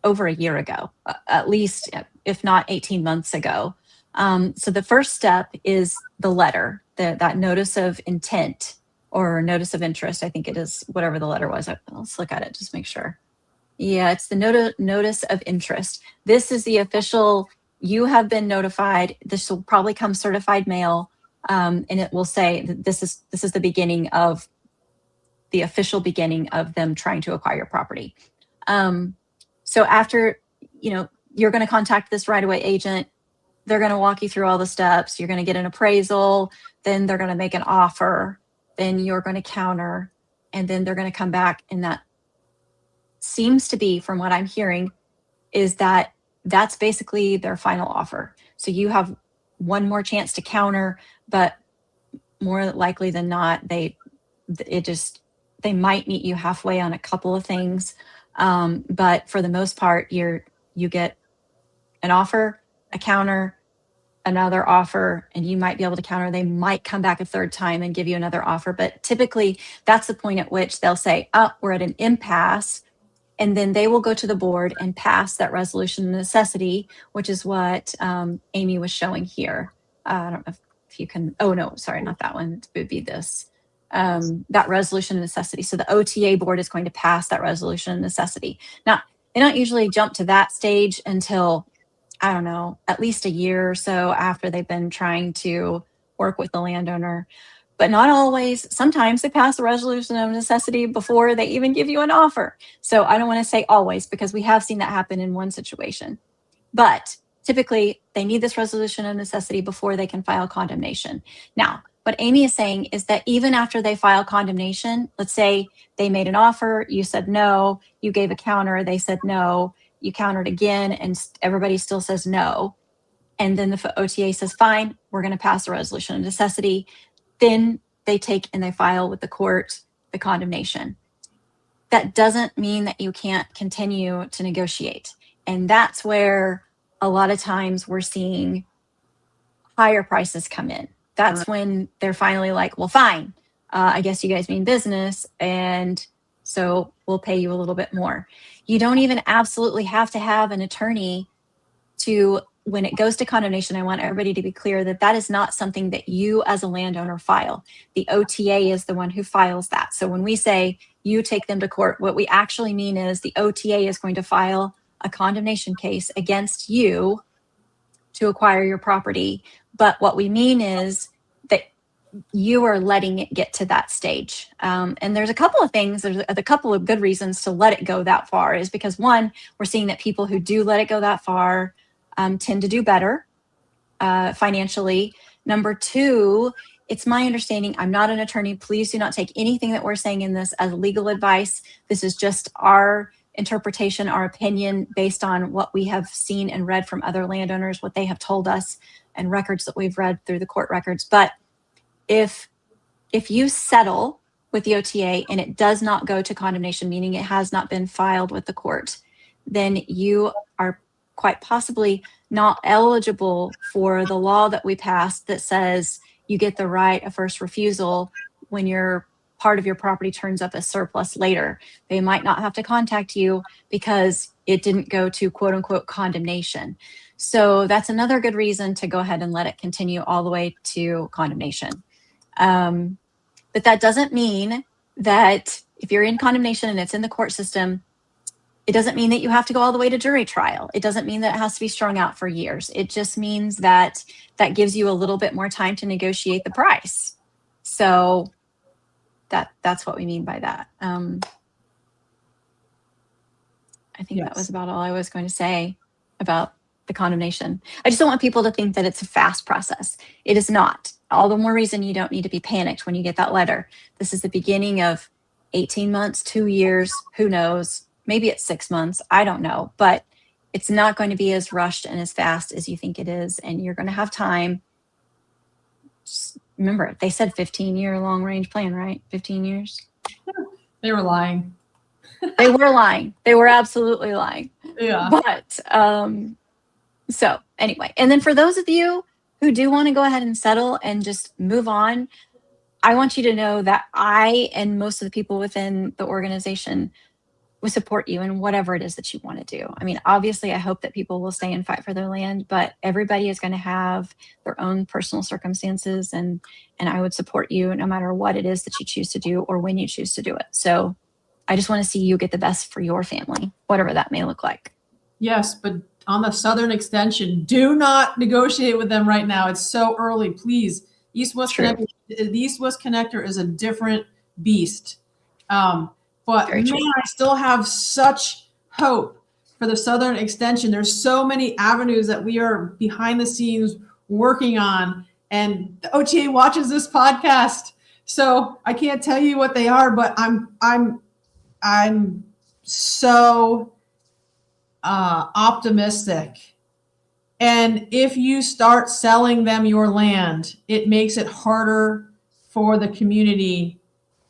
over a year ago, at least, if not 18 months ago. So the first step is the letter, that notice of intent or notice of interest. I think it is, whatever the letter was. Let's look at it, just make sure. Yeah, it's the notice of interest. This is the official, you have been notified. This will probably come certified mail. and it will say that this is the beginning of the official beginning of them trying to acquire property. So after, you're going to contact this right-of-way agent. They're going to walk you through all the steps. You're going to get an appraisal. Then they're going to make an offer. Then you're going to counter. And then they're going to come back. And that seems to be, from what I'm hearing, is that that's basically their final offer. So you have one more chance to counter, but more likely than not, they might meet you halfway on a couple of things. But for the most part, you get an offer, a counter, another offer, and you might be able to counter. They might come back a third time and give you another offer. But typically, that's the point at which they'll say, oh, we're at an impasse. And then they will go to the board and pass that resolution of necessity, which is what Amy was showing here. I don't know if you can, oh no, sorry, not that one. It would be this. That resolution of necessity. So the OTA board is going to pass that resolution of necessity. Now, they don't usually jump to that stage until, I don't know, at least a year or so after they've been trying to work with the landowner. But not always. Sometimes they pass a resolution of necessity before they even give you an offer. So I don't want to say always, because we have seen that happen in one situation. But typically, they need this resolution of necessity before they can file condemnation. Now, what Amy is saying is that even after they file condemnation, let's say they made an offer, you said no, you gave a counter, they said no, you countered again, and everybody still says no. And then the OTA says, fine, we're going to pass a resolution of necessity. Then they take and they file with the court the condemnation. That doesn't mean that you can't continue to negotiate. And that's where a lot of times we're seeing higher prices come in. That's when they're finally like, well, fine, I guess you guys mean business, and so we'll pay you a little bit more. You don't even absolutely have to have an attorney to, when it goes to condemnation, I want everybody to be clear that that is not something that you as a landowner file. The OTA is the one who files that. So when we say you take them to court, what we actually mean is the OTA is going to file a condemnation case against you to acquire your property. But what we mean is that you are letting it get to that stage. And there's a couple of things, there's a couple of good reasons to let it go that far, is because one, we're seeing that people who do let it go that far tend to do better financially. Number two, it's my understanding, I'm not an attorney, please do not take anything that we're saying in this as legal advice. This is just our interpretation, our opinion based on what we have seen and read from other landowners, what they have told us, and records that we've read through the court records. But if you settle with the OTA and it does not go to condemnation, meaning it has not been filed with the court, then you are quite possibly not eligible for the law that we passed that says you get the right of first refusal when your part of your property turns up as surplus later. They might not have to contact you because it didn't go to quote unquote condemnation. So that's another good reason to go ahead and let it continue all the way to condemnation. But that doesn't mean that if you're in condemnation and it's in the court system, it doesn't mean that you have to go all the way to jury trial. It doesn't mean that it has to be strung out for years. It just means that that gives you a little bit more time to negotiate the price. So that's what we mean by that. I think that was about all I was going to say about the condemnation. I just don't want people to think that it's a fast process. It is not. All the more reason you don't need to be panicked when you get that letter. This is the beginning of 18 months, 2 years, who knows? Maybe it's 6 months. I don't know. But it's not going to be as rushed and as fast as you think it is. And you're going to have time. Just remember, they said 15-year long-range plan, right? 15 years? They were lying. They were lying. They were absolutely lying. Yeah. But so anyway, and then for those of you who do want to go ahead and settle and just move on, I want you to know that I and most of the people within the organization will support you in whatever it is that you want to do. I mean, obviously, I hope that people will stay and fight for their land, but everybody is going to have their own personal circumstances, and I would support you no matter what it is that you choose to do or when you choose to do it. So I just want to see you get the best for your family, whatever that may look like. Yes, but on the southern extension, do not negotiate with them right now. It's so early. Please East-West True. connector, the East-West connector is a different beast. But Very true. man, I still have such hope for the Southern Extension. There's so many avenues that we are behind the scenes working on, and the OTA watches this podcast, so I can't tell you what they are, but I'm so optimistic. And if you start selling them your land, it makes it harder for the community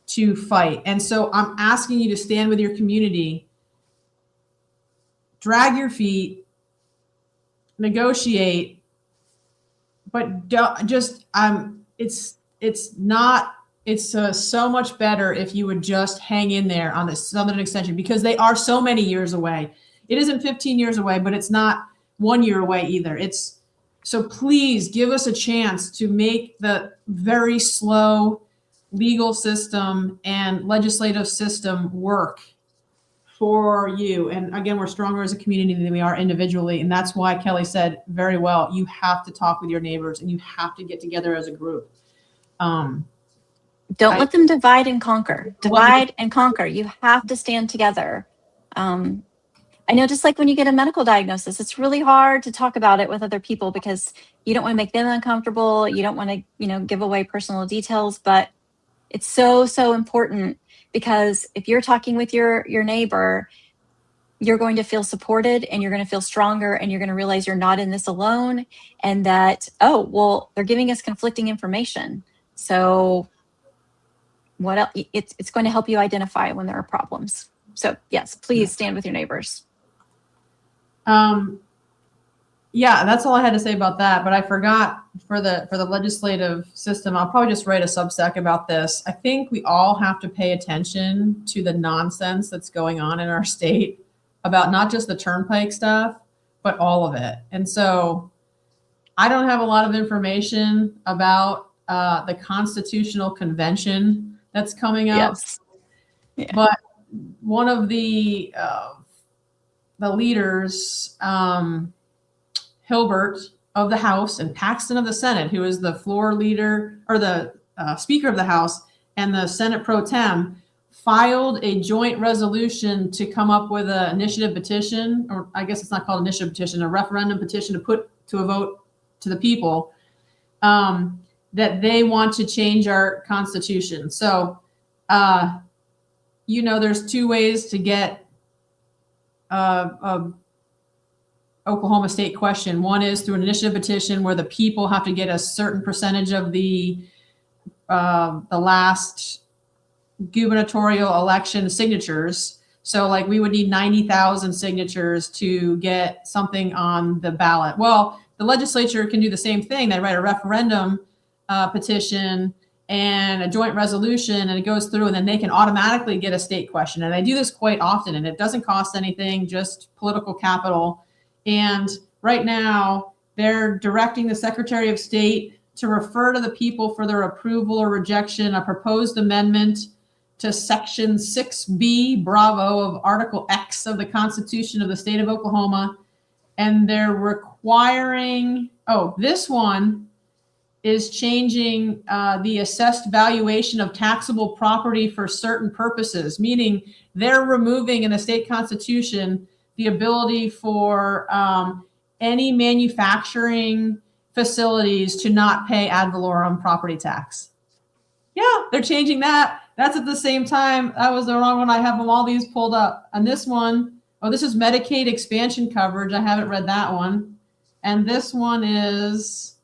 to fight. And so I'm asking you to stand with your community, drag your feet, negotiate, but don't just it's so much better if you would just hang in there on the Southern Extension, because they are so many years away. It isn't 15 years away, but it's not 1 year away either. So please give us a chance to make the very slow legal system and legislative system work for you. And again, we're stronger as a community than we are individually. And that's why Kelly said very well, you have to talk with your neighbors and you have to get together as a group. Don't let them divide and conquer. Divide and conquer. You have to stand together. I know, just like when you get a medical diagnosis, it's really hard to talk about it with other people because you don't want to make them uncomfortable. You don't want to, give away personal details, but it's so, so important, because if you're talking with your neighbor, you're going to feel supported and you're going to feel stronger, and you're going to realize you're not in this alone, and that, oh, well, they're giving us conflicting information. So what else? It's going to help you identify when there are problems. So yes, please stand with your neighbors. Yeah, that's all I had to say about that. But I forgot for the legislative system, I'll probably just write a Substack about this. I think we all have to pay attention to the nonsense that's going on in our state about not just the turnpike stuff, but all of it. And so I don't have a lot of information about the Constitutional Convention that's coming up. Yes. Yeah. But one of the leaders, Hilbert of the House and Paxton of the Senate, who is the floor leader or the Speaker of the House and the Senate pro tem, filed a joint resolution to come up with an initiative petition, or I guess it's not called initiative petition, a referendum petition to put to a vote to the people, that they want to change our Constitution. So, there's two ways to get Oklahoma state question. One is through an initiative petition where the people have to get a certain percentage of the last gubernatorial election signatures. So like we would need 90,000 signatures to get something on the ballot. Well, the legislature can do the same thing. They write a referendum petition and a joint resolution, and it goes through, and then they can automatically get a state question. And I do this quite often, and it doesn't cost anything, just political capital. And right now, they're directing the Secretary of State to refer to the people for their approval or rejection a proposed amendment to Section 6B, Bravo, of Article X of the Constitution of the State of Oklahoma. And they're requiring, this one is changing the assessed valuation of taxable property for certain purposes, meaning they're removing in the state constitution the ability for any manufacturing facilities to not pay ad valorem property tax. Yeah, they're changing that. That's at the same time. That was the wrong one. I have them all these pulled up. And this one, this is Medicaid expansion coverage. I haven't read that one. And this one is,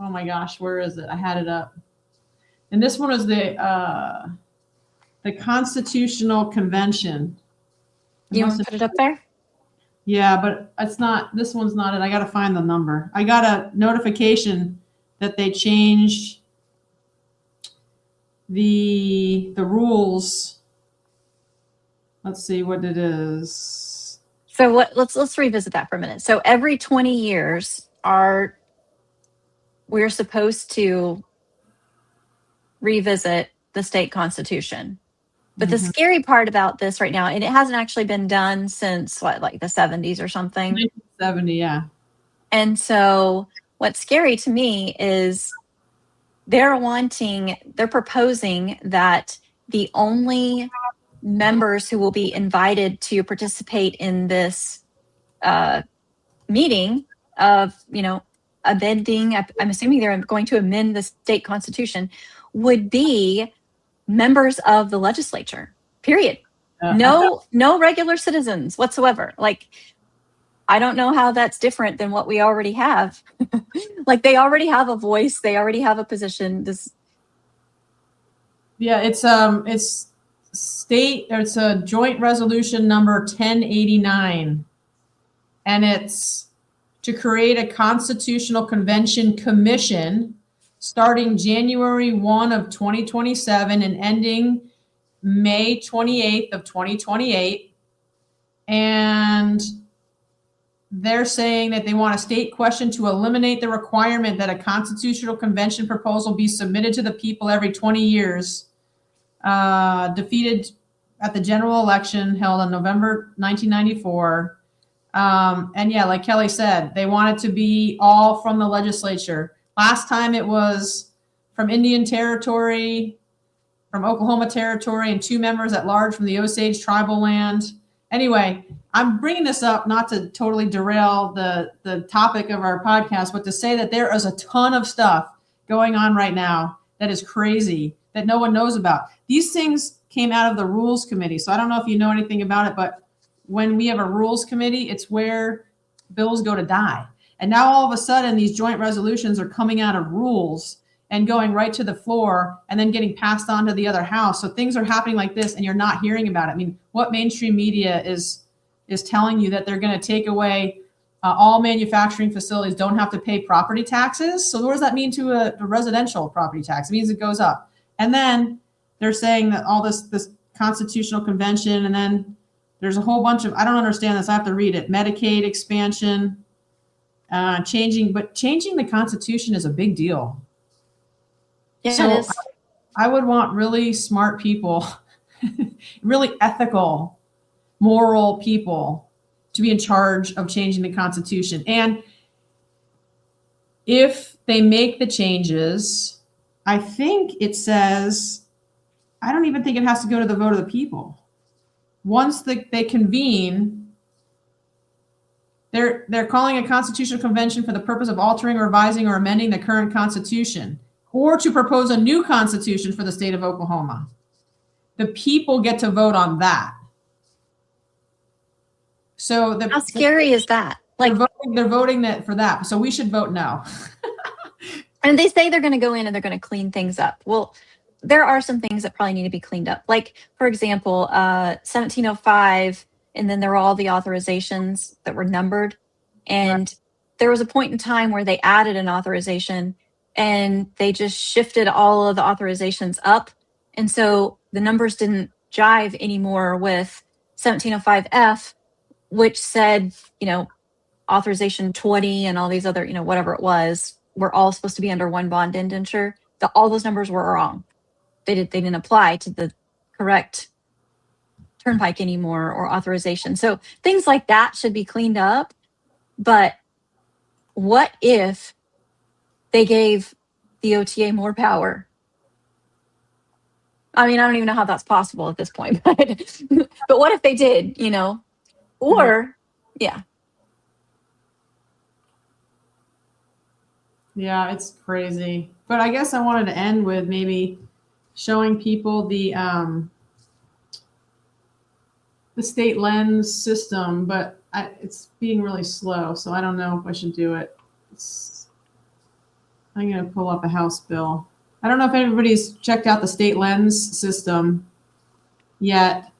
oh my gosh, where is it? I had it up. And this one is the Constitutional Convention. You want to put it up there? Yeah, but it's not, this one's not it. I got to find the number. I got a notification that they changed the rules. Let's see what it is. So let's revisit that for a minute. So every 20 years we're supposed to revisit the state constitution. But the scary part about this right now, and it hasn't actually been done since like the 70s or something. 1970, yeah. And so what's scary to me is they're proposing that the only members who will be invited to participate in this meeting of, amending, I'm assuming they're going to amend the state constitution, would be members of the legislature, period. No regular citizens whatsoever. Like, I don't know how that's different than what we already have. Like, they already have a voice, they already have a position. It's it's a joint resolution number 1089, and it's to create a constitutional convention commission starting January 1 of 2027 and ending May 28th of 2028. And they're saying that they want a state question to eliminate the requirement that a constitutional convention proposal be submitted to the people every 20 years, defeated at the general election held on November 1994. And yeah, like Kelly said, they want it to be all from the legislature. Last time it was from Indian Territory, from Oklahoma Territory, and 2 members at large from the Osage tribal land. Anyway, I'm bringing this up not to totally derail the topic of our podcast, but to say that there is a ton of stuff going on right now that is crazy, that no one knows about. These things came out of the Rules Committee. So I don't know if you know anything about it, but when we have a Rules Committee, it's where bills go to die. And now all of a sudden, these joint resolutions are coming out of rules and going right to the floor and then getting passed on to the other house. So things are happening like this and you're not hearing about it. I mean, what mainstream media is telling you that they're going to take away all manufacturing facilities don't have to pay property taxes? So what does that mean to a residential property tax? It means it goes up. And then they're saying that all this constitutional convention, and then there's a whole bunch of, I don't understand this, I have to read it. Medicaid expansion, changing the Constitution is a big deal. Yeah, so it is. I would want really smart people, really ethical, moral people to be in charge of changing the Constitution. And if they make the changes, I think it says, I don't even think it has to go to the vote of the people. Once they convene, they're calling a constitutional convention for the purpose of altering, revising, or amending the current constitution, or to propose a new constitution for the state of Oklahoma. The people get to vote on that. So how scary is that? Like, they're voting that for that. So we should vote no. And they say they're going to go in and they're going to clean things up. Well, there are some things that probably need to be cleaned up. Like, for example, 1705, and then there were all the authorizations that were numbered. And there was a point in time where they added an authorization and they just shifted all of the authorizations up. And so the numbers didn't jive anymore with 1705F, which said, authorization 20 and all these other, whatever it was, were all supposed to be under one bond indenture. All those numbers were wrong. They didn't apply to the correct turnpike anymore or authorization. So things like that should be cleaned up. But what if they gave the OTA more power? I mean, I don't even know how that's possible at this point, but what if they did, or yeah. Yeah, it's crazy. But I guess I wanted to end with maybe showing people the STATELENS system, but it's being really slow, so I don't know if I should do it. I'm going to pull up a House bill. I don't know if everybody's checked out the STATELENS system yet.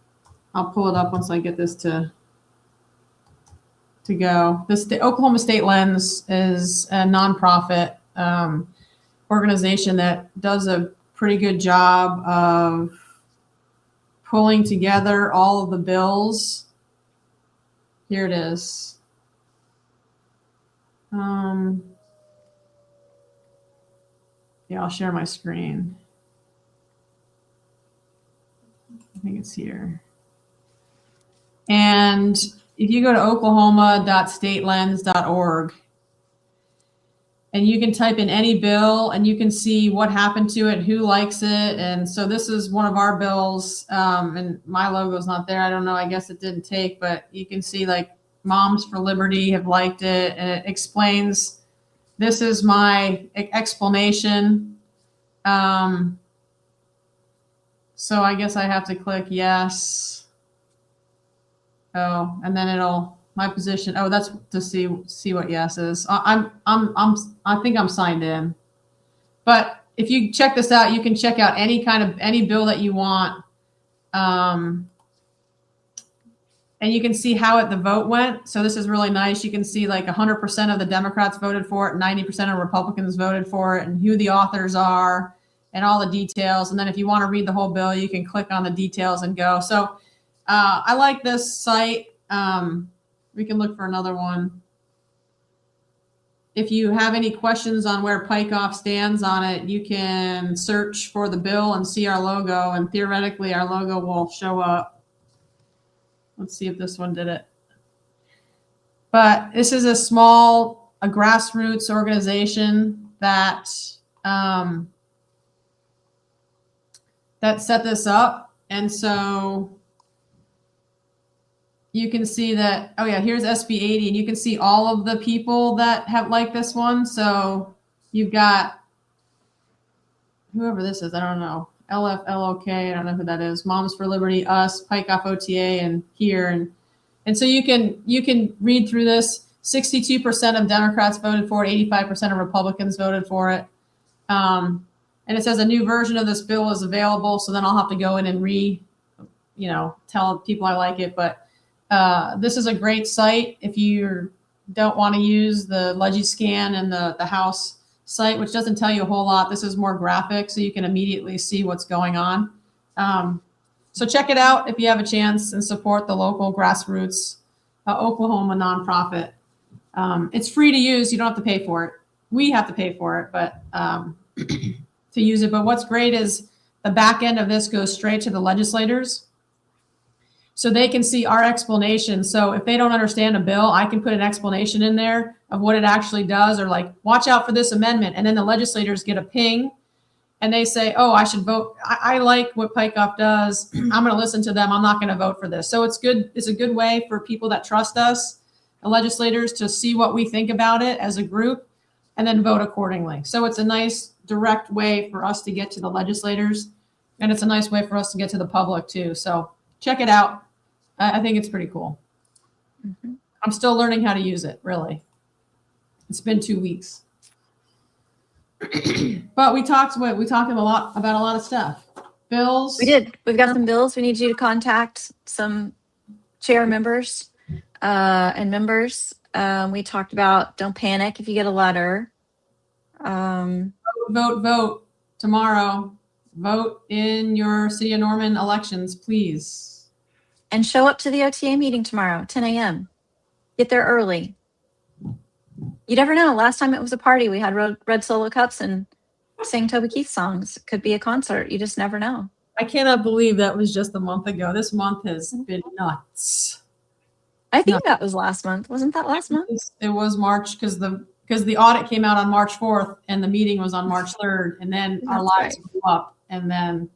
I'll pull it up once I get this to go. The Oklahoma STATELENS is a nonprofit organization that does a pretty good job of pulling together all of the bills. Here it is. Yeah, I'll share my screen. I think it's here. And if you go to oklahoma.statelens.org, and you can type in any bill and you can see what happened to it, who likes it. And so this is one of our bills, and my logo's not there. I don't know. I guess it didn't take, but you can see like Moms for Liberty have liked it, and it explains, this is my explanation. So I guess I have to click yes. Oh, and then my position. Oh, that's to see what yes is. I think I'm signed in. But if you check this out, you can check out any bill that you want. And you can see how the vote went. So this is really nice. You can see like 100% of the Democrats voted for it, 90% of Republicans voted for it, and who the authors are and all the details. And then if you want to read the whole bill, you can click on the details and go. So I like this site. We can look for another one. If you have any questions on where PikeOff stands on it, you can search for the bill and see our logo, and theoretically our logo will show up. Let's see if this one did it. But this is a grassroots organization that that set this up. And so you can see that, oh yeah, here's SB 80, and you can see all of the people that have liked this one. So you've got whoever this is, I don't know. LFLOK, I don't know who that is. Moms for Liberty, us, PikeOff OTA, and here, and so you can read through this. 62% of Democrats voted for it, 85% of Republicans voted for it, and it says a new version of this bill is available. So then I'll have to go in and tell people I like it. But this is a great site if you don't want to use the LEGISCAN and the House site, which doesn't tell you a whole lot. This is more graphic, so you can immediately see what's going on. So check it out if you have a chance, and support the local grassroots Oklahoma nonprofit. It's free to use. You don't have to pay for it. We have to pay for it, but to use it. But what's great is the back end of this goes straight to the legislators, so they can see our explanation. So if they don't understand a bill, I can put an explanation in there of what it actually does, or like, watch out for this amendment. And then the legislators get a ping and they say, oh, I should vote. I like what PikeOff does. I'm going to listen to them. I'm not going to vote for this. So it's good. It's a good way for people that trust us, the legislators, to see what we think about it as a group and then vote accordingly. So it's a nice direct way for us to get to the legislators, and it's a nice way for us to get to the public too. So check it out. I think it's pretty cool. Mm-hmm. I'm still learning how to use it, really. It's been 2 weeks. But we talked about a lot of stuff. Bills. We did. We've got some bills. We need you to contact some chair members and members. We talked about, don't panic if you get a letter. Vote tomorrow. Vote in your City of Norman elections, please. And show up to the OTA meeting tomorrow, 10 a.m. Get there early. You never know. Last time it was a party. We had red solo cups and sang Toby Keith songs. It could be a concert. You just never know. I cannot believe that was just a month ago. This month has been nuts. I think that was last month. Wasn't that last month? It was March, because the audit came out on March 4th and the meeting was on March 3rd. And then our lives blew up. And then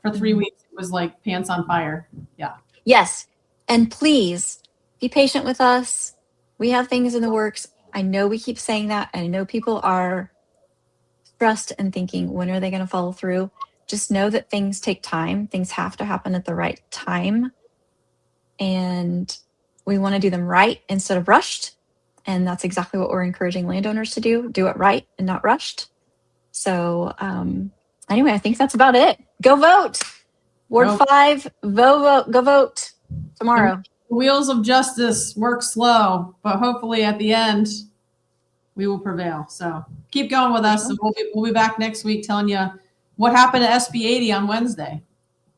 for 3 weeks, it was like pants on fire. Yeah. Yes. And please be patient with us. We have things in the works. I know we keep saying that. I know people are stressed and thinking, when are they going to follow through? Just know that things take time. Things have to happen at the right time. And we want to do them right instead of rushed. And that's exactly what we're encouraging landowners to do. Do it right and not rushed. So anyway, I think that's about it. Go vote. Ward 5, go vote tomorrow. The wheels of justice work slow, but hopefully at the end, we will prevail. So keep going with us, and we'll be back next week telling you what happened to SB 80 on Wednesday.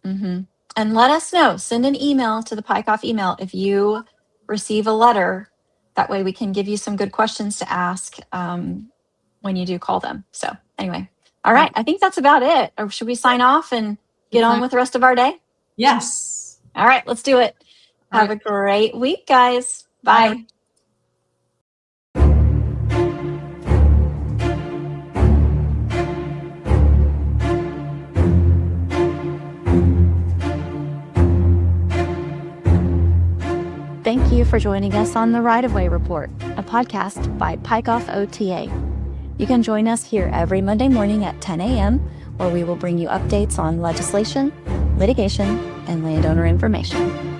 Mm-hmm. And let us know. Send an email to the PikeOff email if you receive a letter. That way we can give you some good questions to ask when you do call them. So anyway, all right. I think that's about it. Or should we sign off and get on with the rest of our day? Yes. All right, let's do it. Have a great week, guys. Bye. Bye. for joining us on the Right-of-Way Report, a podcast by Pikeoff OTA. You can join us here every Monday morning at 10 a.m., where we will bring you updates on legislation, litigation, and landowner information.